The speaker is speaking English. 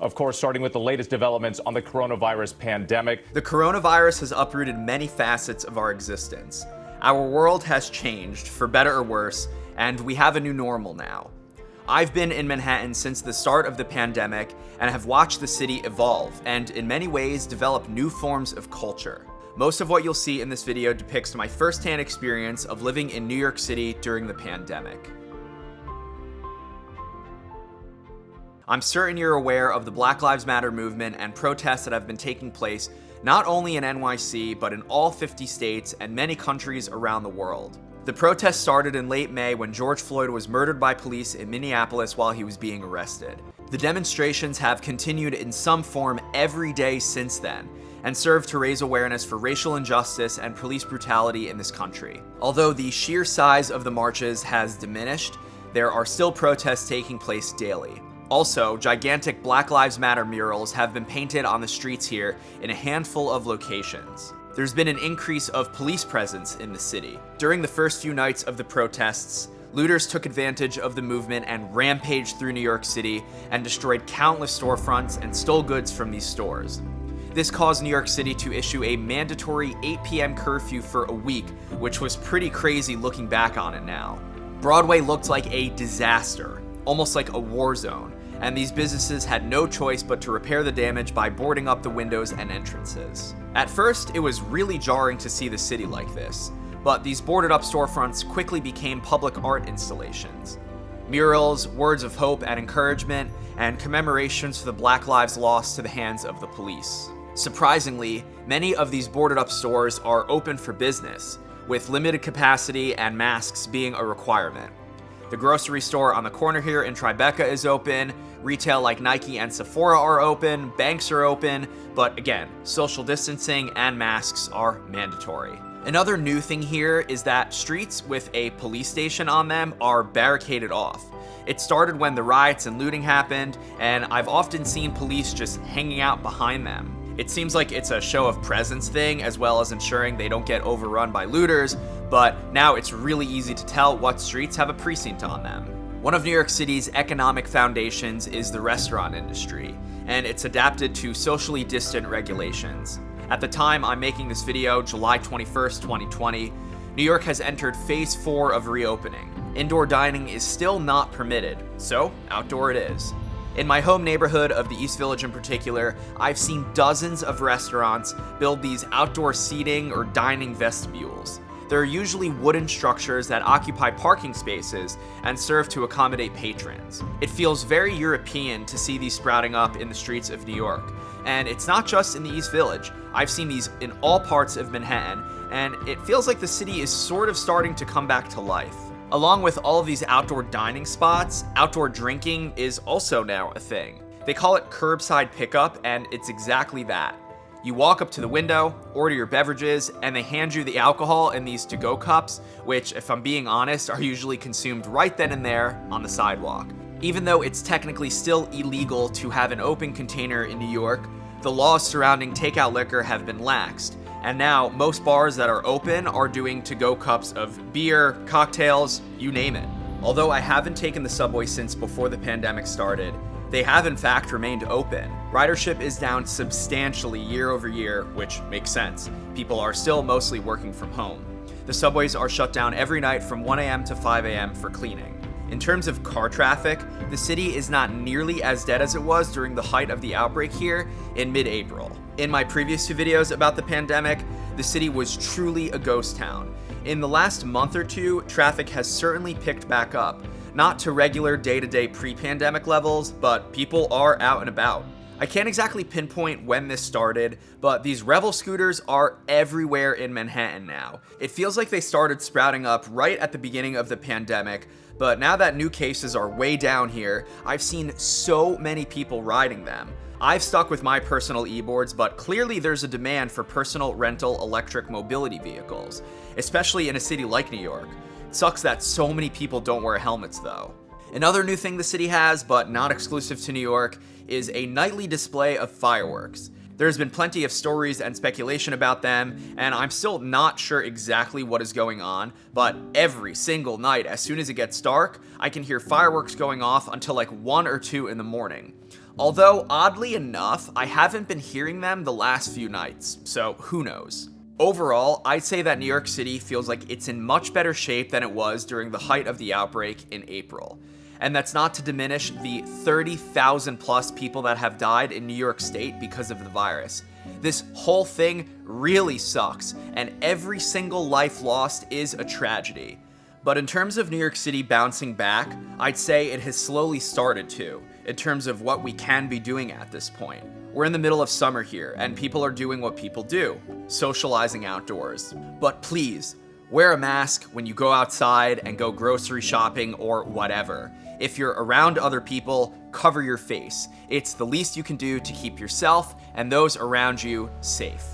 Of course, starting with the latest developments on the coronavirus pandemic. The coronavirus has uprooted many facets of our existence. Our world has changed, for better or worse, and we have a new normal now. I've been in Manhattan since the start of the pandemic and have watched the city evolve and, in many ways, develop new forms of culture. Most of what you'll see in this video depicts my first-hand experience of living in New York City during the pandemic. I'm certain you're aware of the Black Lives Matter movement and protests that have been taking place not only in NYC, but in all 50 states and many countries around the world. The protests started in late May when George Floyd was murdered by police in Minneapolis while he was being arrested. The demonstrations have continued in some form every day since then, and serve to raise awareness for racial injustice and police brutality in this country. Although the sheer size of the marches has diminished, there are still protests taking place daily. Also, gigantic Black Lives Matter murals have been painted on the streets here in a handful of locations. There's been an increase of police presence in the city. During the first few nights of the protests, looters took advantage of the movement and rampaged through New York City and destroyed countless storefronts and stole goods from these stores. This caused New York City to issue a mandatory 8 p.m. curfew for a week, which was pretty crazy looking back on it now. Broadway looked like a disaster, almost like a war zone, and these businesses had no choice but to repair the damage by boarding up the windows and entrances. At first, it was really jarring to see the city like this, but these boarded up storefronts quickly became public art installations. Murals, words of hope and encouragement, and commemorations for the Black lives lost to the hands of the police. Surprisingly, many of these boarded up stores are open for business, with limited capacity and masks being a requirement. The grocery store on the corner here in Tribeca is open, retail like Nike and Sephora are open, banks are open, but again, social distancing and masks are mandatory. Another new thing here is that streets with a police station on them are barricaded off. It started when the riots and looting happened, and I've often seen police just hanging out behind them. It seems like it's a show of presence thing, as well as ensuring they don't get overrun by looters, but now it's really easy to tell what streets have a precinct on them. One of New York City's economic foundations is the restaurant industry, and it's adapted to socially distant regulations. At the time I'm making this video, July 21st, 2020, New York has entered phase 4 of reopening. Indoor dining is still not permitted, so outdoor it is. In my home neighborhood of the East Village in particular, I've seen dozens of restaurants build these outdoor seating or dining vestibules. They're usually wooden structures that occupy parking spaces and serve to accommodate patrons. It feels very European to see these sprouting up in the streets of New York. And it's not just in the East Village. I've seen these in all parts of Manhattan, and it feels like the city is sort of starting to come back to life. Along with all of these outdoor dining spots, outdoor drinking is also now a thing. They call it curbside pickup, and it's exactly that. You walk up to the window, order your beverages, and they hand you the alcohol in these to-go cups, which, if I'm being honest, are usually consumed right then and there on the sidewalk. Even though it's technically still illegal to have an open container in New York, the laws surrounding takeout liquor have been laxed. And now, most bars that are open are doing to-go cups of beer, cocktails, you name it. Although I haven't taken the subway since before the pandemic started, they have in fact remained open. Ridership is down substantially year over year, which makes sense. People are still mostly working from home. The subways are shut down every night from 1 a.m. to 5 a.m. for cleaning. In terms of car traffic, the city is not nearly as dead as it was during the height of the outbreak here in mid-April. In my previous 2 videos about the pandemic, the city was truly a ghost town. In the last month or 2, traffic has certainly picked back up. Not to regular day-to-day pre-pandemic levels, but people are out and about. I can't exactly pinpoint when this started, but these Revel scooters are everywhere in Manhattan now. It feels like they started sprouting up right at the beginning of the pandemic, but now that new cases are way down here, I've seen so many people riding them. I've stuck with my personal e-boards, but clearly there's a demand for personal rental electric mobility vehicles, especially in a city like New York. It sucks that so many people don't wear helmets though. Another new thing the city has, but not exclusive to New York, is a nightly display of fireworks. There's been plenty of stories and speculation about them, and I'm still not sure exactly what is going on, but every single night, as soon as it gets dark, I can hear fireworks going off until like 1 or 2 in the morning. Although, oddly enough, I haven't been hearing them the last few nights, so who knows. Overall, I'd say that New York City feels like it's in much better shape than it was during the height of the outbreak in April. And that's not to diminish the 30,000 plus people that have died in New York State because of the virus. This whole thing really sucks, and every single life lost is a tragedy. But in terms of New York City bouncing back, I'd say it has slowly started to, in terms of what we can be doing at this point. We're in the middle of summer here, and people are doing what people do, socializing outdoors. But please, wear a mask when you go outside and go grocery shopping or whatever. If you're around other people, cover your face. It's the least you can do to keep yourself and those around you safe.